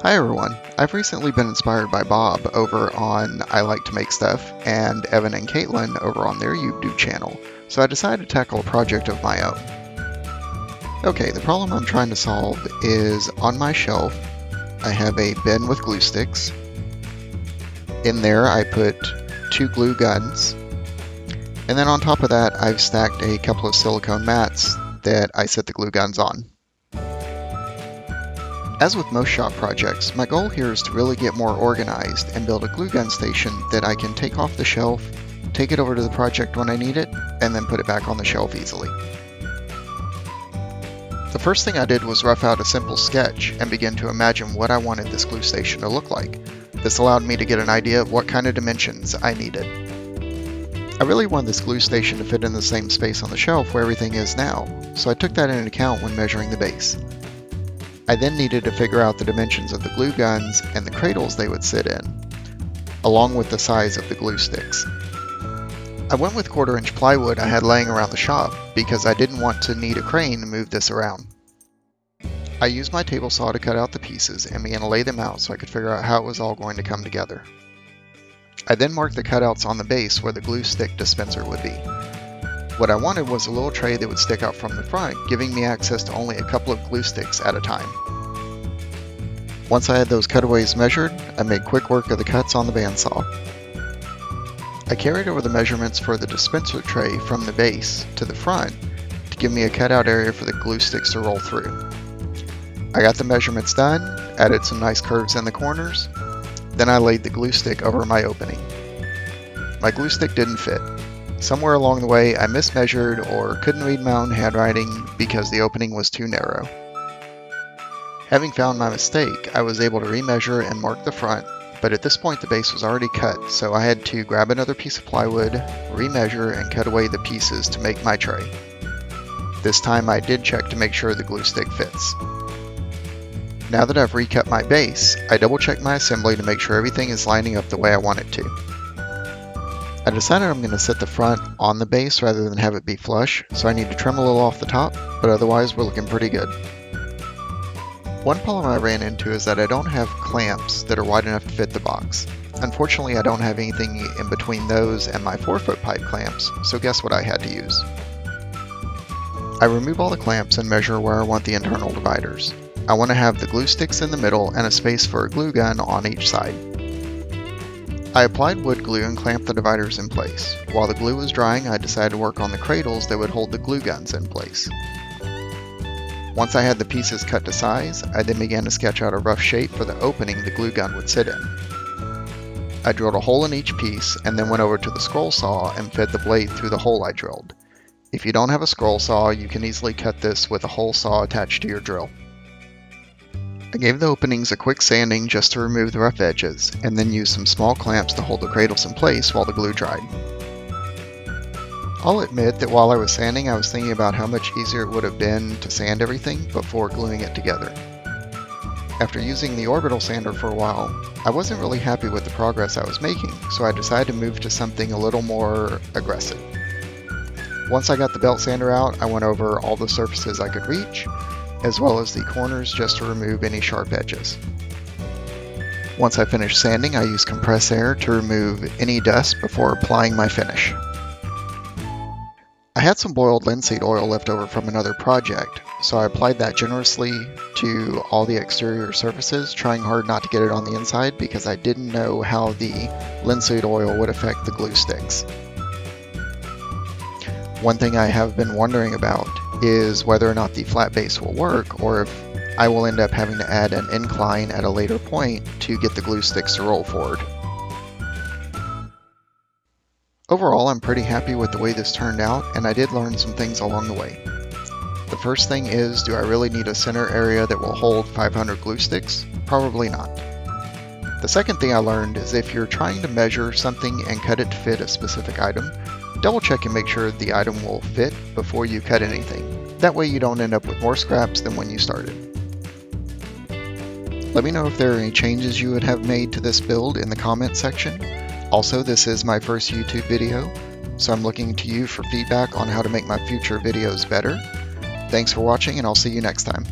Hi everyone, I've recently been inspired by Bob over on I Like to Make Stuff and Evan and Katelyn over on their YouTube channel, so I decided to tackle a project of my own. Okay, the problem I'm trying to solve is on my shelf I have a bin with glue sticks. In there I put 2 glue guns, and then on top of that I've stacked a couple of silicone mats that I set the glue guns on. As with most shop projects, my goal here is to really get more organized and build a glue gun station that I can take off the shelf, take it over to the project when I need it, and then put it back on the shelf easily. The first thing I did was rough out a simple sketch and begin to imagine what I wanted this glue station to look like. This allowed me to get an idea of what kind of dimensions I needed. I really wanted this glue station to fit in the same space on the shelf where everything is now, so I took that into account when measuring the base. I then needed to figure out the dimensions of the glue guns and the cradles they would sit in, along with the size of the glue sticks. I went with 1/4-inch plywood I had laying around the shop because I didn't want to need a crane to move this around. I used my table saw to cut out the pieces and began to lay them out so I could figure out how it was all going to come together. I then marked the cutouts on the base where the glue stick dispenser would be. What I wanted was a little tray that would stick out from the front, giving me access to only a couple of glue sticks at a time. Once I had those cutaways measured, I made quick work of the cuts on the bandsaw. I carried over the measurements for the dispenser tray from the base to the front to give me a cutout area for the glue sticks to roll through. I got the measurements done, added some nice curves in the corners, then I laid the glue stick over my opening. My glue stick didn't fit. Somewhere along the way I mismeasured or couldn't read my own handwriting because the opening was too narrow. Having found my mistake, I was able to remeasure and mark the front, but at this point the base was already cut, so I had to grab another piece of plywood, remeasure, and cut away the pieces to make my tray. This time I did check to make sure the glue stick fits. Now that I've recut my base, I double check my assembly to make sure everything is lining up the way I want it to. I decided I'm going to set the front on the base rather than have it be flush, so I need to trim a little off the top, but otherwise we're looking pretty good. One problem I ran into is that I don't have clamps that are wide enough to fit the box. Unfortunately, I don't have anything in between those and my 4-foot pipe clamps, so guess what I had to use? I remove all the clamps and measure where I want the internal dividers. I want to have the glue sticks in the middle and a space for a glue gun on each side. I applied wood glue and clamped the dividers in place. While the glue was drying, I decided to work on the cradles that would hold the glue guns in place. Once I had the pieces cut to size, I then began to sketch out a rough shape for the opening the glue gun would sit in. I drilled a hole in each piece and then went over to the scroll saw and fed the blade through the hole I drilled. If you don't have a scroll saw, you can easily cut this with a hole saw attached to your drill. I gave the openings a quick sanding just to remove the rough edges, and then used some small clamps to hold the cradles in place while the glue dried. I'll admit that while I was sanding, I was thinking about how much easier it would have been to sand everything before gluing it together. After using the orbital sander for a while, I wasn't really happy with the progress I was making, so I decided to move to something a little more aggressive. Once I got the belt sander out, I went over all the surfaces I could reach, as well as the corners just to remove any sharp edges. Once I finished sanding, I used compressed air to remove any dust before applying my finish. I had some boiled linseed oil left over from another project, so I applied that generously to all the exterior surfaces, trying hard not to get it on the inside because I didn't know how the linseed oil would affect the glue sticks. One thing I have been wondering about is whether or not the flat base will work, or if I will end up having to add an incline at a later point to get the glue sticks to roll forward. Overall, I'm pretty happy with the way this turned out, and I did learn some things along the way. The first thing is, do I really need a center area that will hold 500 glue sticks? Probably not. The second thing I learned is if you're trying to measure something and cut it to fit a specific item, double check and make sure the item will fit before you cut anything. That way you don't end up with more scraps than when you started. Let me know if there are any changes you would have made to this build in the comments section. Also, this is my first YouTube video, so I'm looking to you for feedback on how to make my future videos better. Thanks for watching, and I'll see you next time.